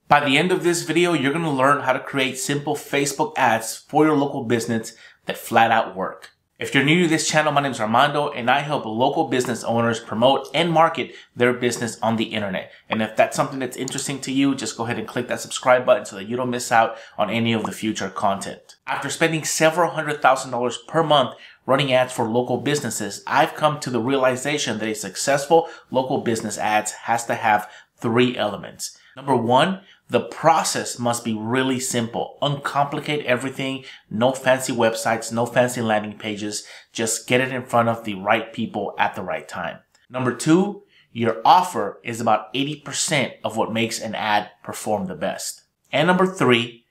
By the end of this video, you're going to learn how to create simple Facebook ads for your local business that flat out work. If you're new to this channel, my name is Armando and I help local business owners promote and market their business on the internet. And if that's something that's interesting to you, just go ahead and click that subscribe button so that you don't miss out on any of the future content. After spending several $100,000 per month running ads for local businesses, I've come to the realization that a successful local business ads has to have 3 elements. Number 1, the process must be really simple. Uncomplicate everything. No fancy websites, no fancy landing pages. Just get it in front of the right people at the right time. Number 2, your offer is about 80% of what makes an ad perform the best. And number 3,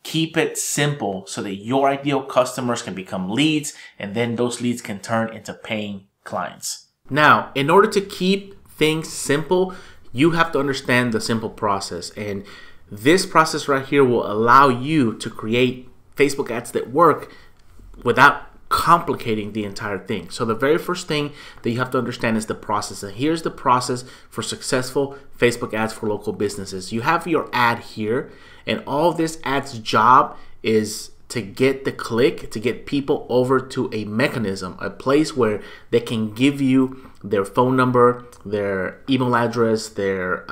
keep it simple so that your ideal customers can become leads and then those leads can turn into paying clients. Now, in order to keep things simple, you have to understand the simple process, and this process right here will allow you to create Facebook ads that work without complicating the entire thing. So the very first thing that you have to understand is the process, and here's the process for successful Facebook ads for local businesses. You have your ad here, and all this ad's job is to get the click, to get people over to a mechanism, a place where they can give you their phone number, their email address, their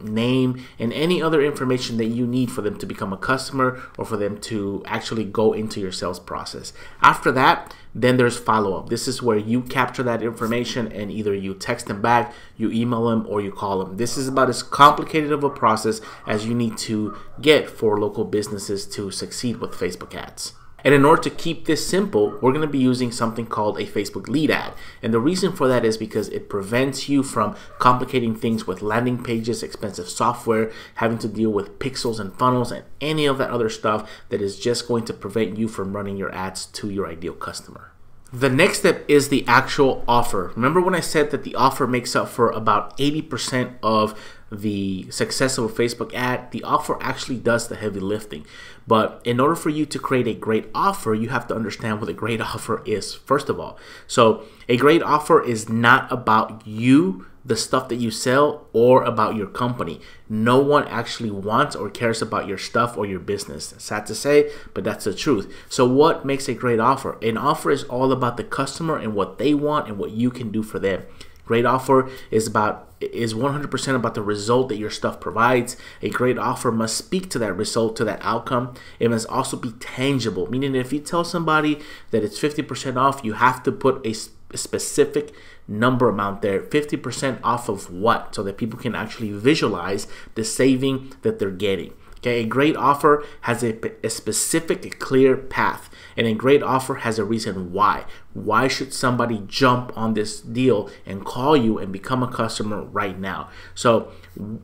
name, and any other information that you need for them to become a customer or for them to actually go into your sales process. After that, then there's follow-up. This is where you capture that information and either you text them back, you email them, or you call them. This is about as complicated of a process as you need to get for local businesses to succeed with Facebook ads. And in order to keep this simple, we're going to be using something called a Facebook lead ad. And the reason for that is because it prevents you from complicating things with landing pages, expensive software, having to deal with pixels and funnels and any of that other stuff that is just going to prevent you from running your ads to your ideal customer. The next step is the actual offer. Remember when I said that the offer makes up for about 80% of the success of a Facebook ad? The offer actually does the heavy lifting. But in order for you to create a great offer, you have to understand what a great offer is, first of all. So a great offer is not about you, the stuff that you sell, or about your company. No one actually wants or cares about your stuff or your business. Sad to say, but that's the truth. So what makes a great offer? An offer is all about the customer and what they want and what you can do for them. Great offer is 100% about the result that your stuff provides. A great offer must speak to that result, to that outcome. It must also be tangible, meaning if you tell somebody that it's 50% off, you have to put a specific number amount there. 50% off of what? So that people can actually visualize the saving that they're getting. Okay, a great offer has a specific, clear path, and a great offer has a reason why. Why should somebody jump on this deal and call you and become a customer right now? So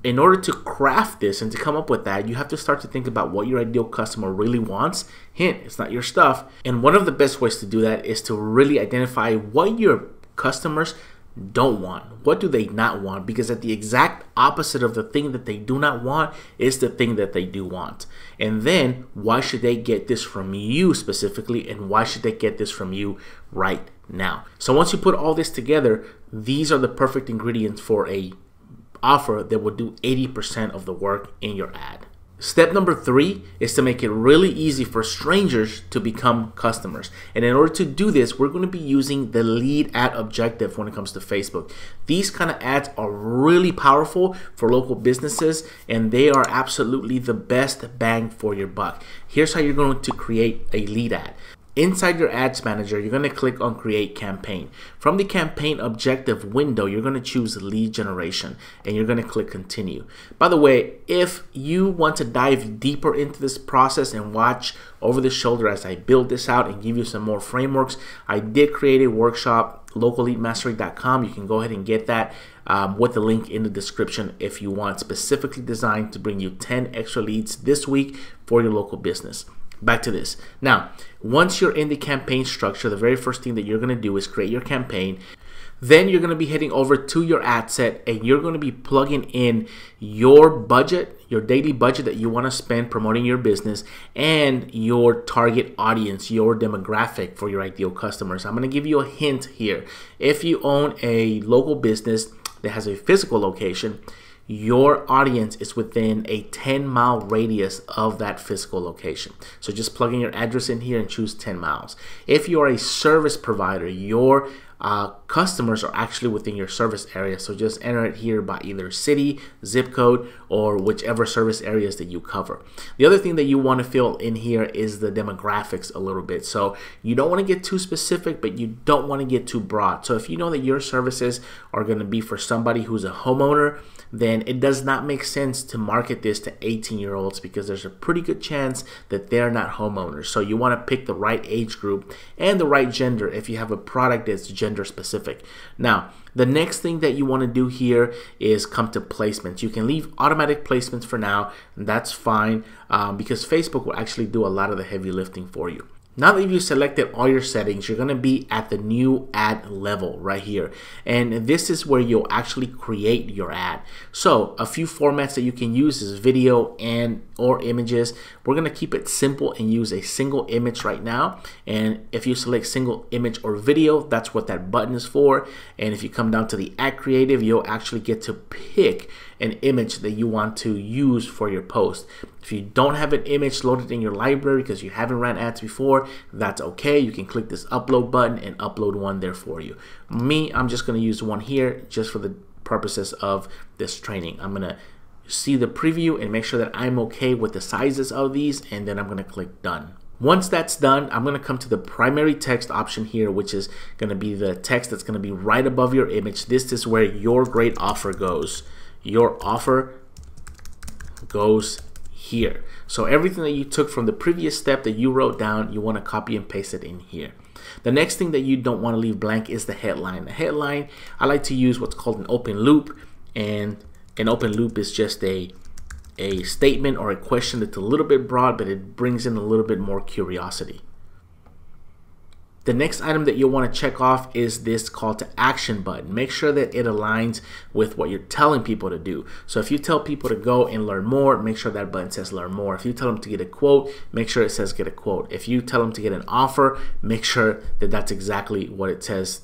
in order to craft this and to come up with that, you have to start to think about what your ideal customer really wants. Hint, it's not your stuff. And one of the best ways to do that is to really identify what your customers don't want. What do they not want? Because at the exact opposite of the thing that they do not want is the thing that they do want. And then why should they get this from you specifically, and why should they get this from you right now? So once you put all this together, these are the perfect ingredients for a offer that will do 80% of the work in your ad. Step number 3 is to make it really easy for strangers to become customers. And in order to do this, we're going to be using the lead ad objective when it comes to Facebook. These kind of ads are really powerful for local businesses, and they are absolutely the best bang for your buck. Here's how you're going to create a lead ad. Inside your ads manager, you're going to click on create campaign. From the campaign objective window, you're going to choose lead generation and you're going to click continue. By the way, if you want to dive deeper into this process and watch over the shoulder as I build this out and give you some more frameworks, I did create a workshop, localleadmastery.com. You can go ahead and get that with the link in the description if you want, specifically designed to bring you 10 extra leads this week for your local business. Back to this. Now, once you're in the campaign structure, the very first thing that you're going to do is create your campaign. Then you're going to be heading over to your ad set and you're going to be plugging in your budget, your daily budget that you want to spend promoting your business, and your target audience, your demographic for your ideal customers. I'm going to give you a hint here. If you own a local business that has a physical location, your audience is within a 10-mile radius of that physical location. So just plug in your address in here and choose 10 miles. If you're a service provider, your customers are actually within your service area. So just enter it here by either city, zip code, or whichever service areas that you cover. The other thing that you want to fill in here is the demographics a little bit. So you don't want to get too specific, but you don't want to get too broad. So if you know that your services are going to be for somebody who's a homeowner, then it does not make sense to market this to 18-year-olds because there's a pretty good chance that they're not homeowners. So you want to pick the right age group and the right gender if you have a product that's gender specific. Now, the next thing that you want to do here is come to placements. You can leave automatic placements for now, and that's fine because Facebook will actually do a lot of the heavy lifting for you. Now that you've selected all your settings, you're going to be at the new ad level right here. And this is where you'll actually create your ad. So a few formats that you can use is video and or images. We're going to keep it simple and use a single image right now. And if you select single image or video, that's what that button is for. And if you come down to the ad creative, you'll actually get to pick an image that you want to use for your post. If you don't have an image loaded in your library because you haven't ran ads before, that's okay. You can click this upload button and upload one there for you. I'm just going to use one here just for the purposes of this training. I'm going to see the preview and make sure that I'm okay with the sizes of these, and then I'm going to click done. Once that's done, I'm going to come to the primary text option here, which is going to be the text that's going to be right above your image. This is where your great offer goes. Your offer goes here. So everything that you took from the previous step that you wrote down, you want to copy and paste it in here. The next thing that you don't want to leave blank is the headline. The headline, I like to use what's called an open loop, and an open loop is just a statement or a question that's a little bit broad, but it brings in a little bit more curiosity. The next item that you'll want to check off is this call to action button. Make sure that it aligns with what you're telling people to do. So if you tell people to go and learn more, make sure that button says learn more. If you tell them to get a quote, make sure it says get a quote. If you tell them to get an offer, make sure that that's exactly what it says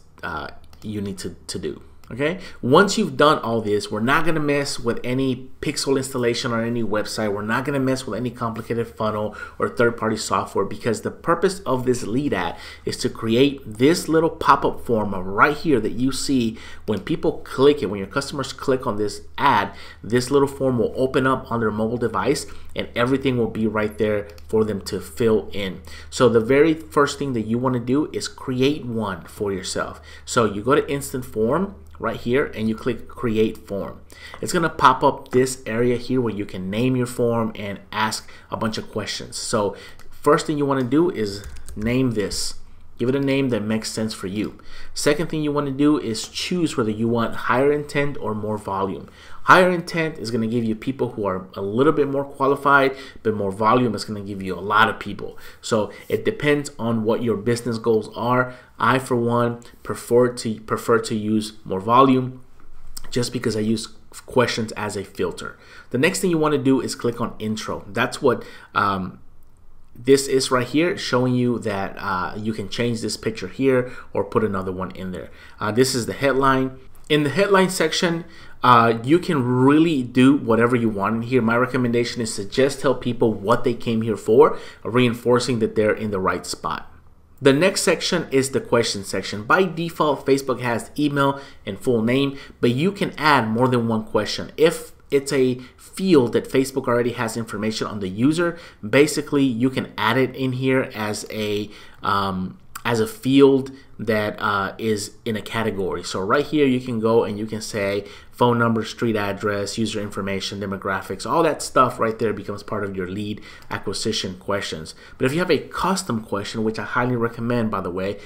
you need to do. Okay, once you've done all this, we're not going to mess with any pixel installation on any website. We're not going to mess with any complicated funnel or third-party software, because the purpose of this lead ad is to create this little pop-up form right here that you see when people click it. When your customers click on this ad, this little form will open up on their mobile device and everything will be right there for them to fill in. So the very first thing that you want to do is create one for yourself. So you go to Instant Form right here and you click create form. It's going to pop up this area here where you can name your form and ask a bunch of questions. So first thing you want to do is name this. Give it a name that makes sense for you. Second thing you want to do is choose whether you want higher intent or more volume. Higher intent is going to give you people who are a little bit more qualified, but more volume is going to give you a lot of people. So it depends on what your business goals are. I, for one, prefer to use more volume just because I use questions as a filter. The next thing you want to do is click on intro. That's what this is right here, showing you that you can change this picture here or put another one in there. This is the headline. In the headline section, you can really do whatever you want in here. My recommendation is to just tell people what they came here for, reinforcing that they're in the right spot. The next section is the question section. By default, Facebook has email and full name, but you can add more than one question. If it's a field that Facebook already has information on the user, basically you can add it in here as a field that is in a category. So right here you can go and you can say phone number, street address, user information, demographics, all that stuff right there becomes part of your lead acquisition questions. But if you have a custom question, which I highly recommend, by the way,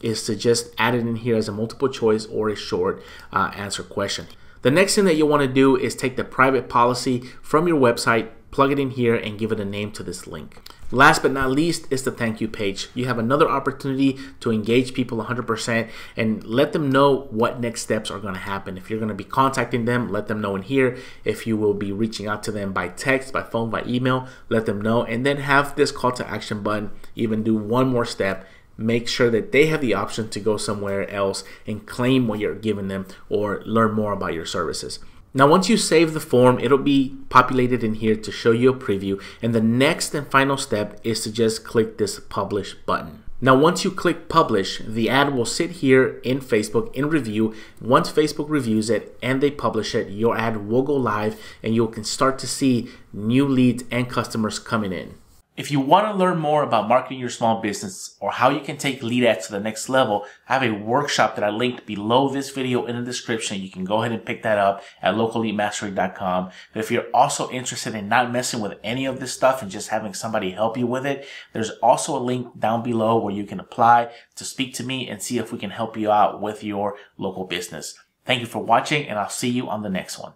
is to just add it in here as a multiple choice or a short answer question. The next thing that you want to do is take the private policy from your website, plug it in here, and give it a name to this link. Last but not least is the thank you page. You have another opportunity to engage people 100% and let them know what next steps are going to happen. If you're going to be contacting them, let them know in here. If you will be reaching out to them by text, by phone, by email, let them know. And then have this call to action button. Even do one more step. Make sure that they have the option to go somewhere else and claim what you're giving them or learn more about your services. Now, once you save the form, it'll be populated in here to show you a preview. And the next and final step is to just click this publish button. Now, once you click publish, the ad will sit here in Facebook in review. Once Facebook reviews it and they publish it, your ad will go live and you can start to see new leads and customers coming in. If you want to learn more about marketing your small business or how you can take lead ads to the next level, I have a workshop that I linked below this video in the description. You can go ahead and pick that up at localleadmastery.com. But if you're also interested in not messing with any of this stuff and just having somebody help you with it, there's also a link down below where you can apply to speak to me and see if we can help you out with your local business. Thank you for watching, and I'll see you on the next one.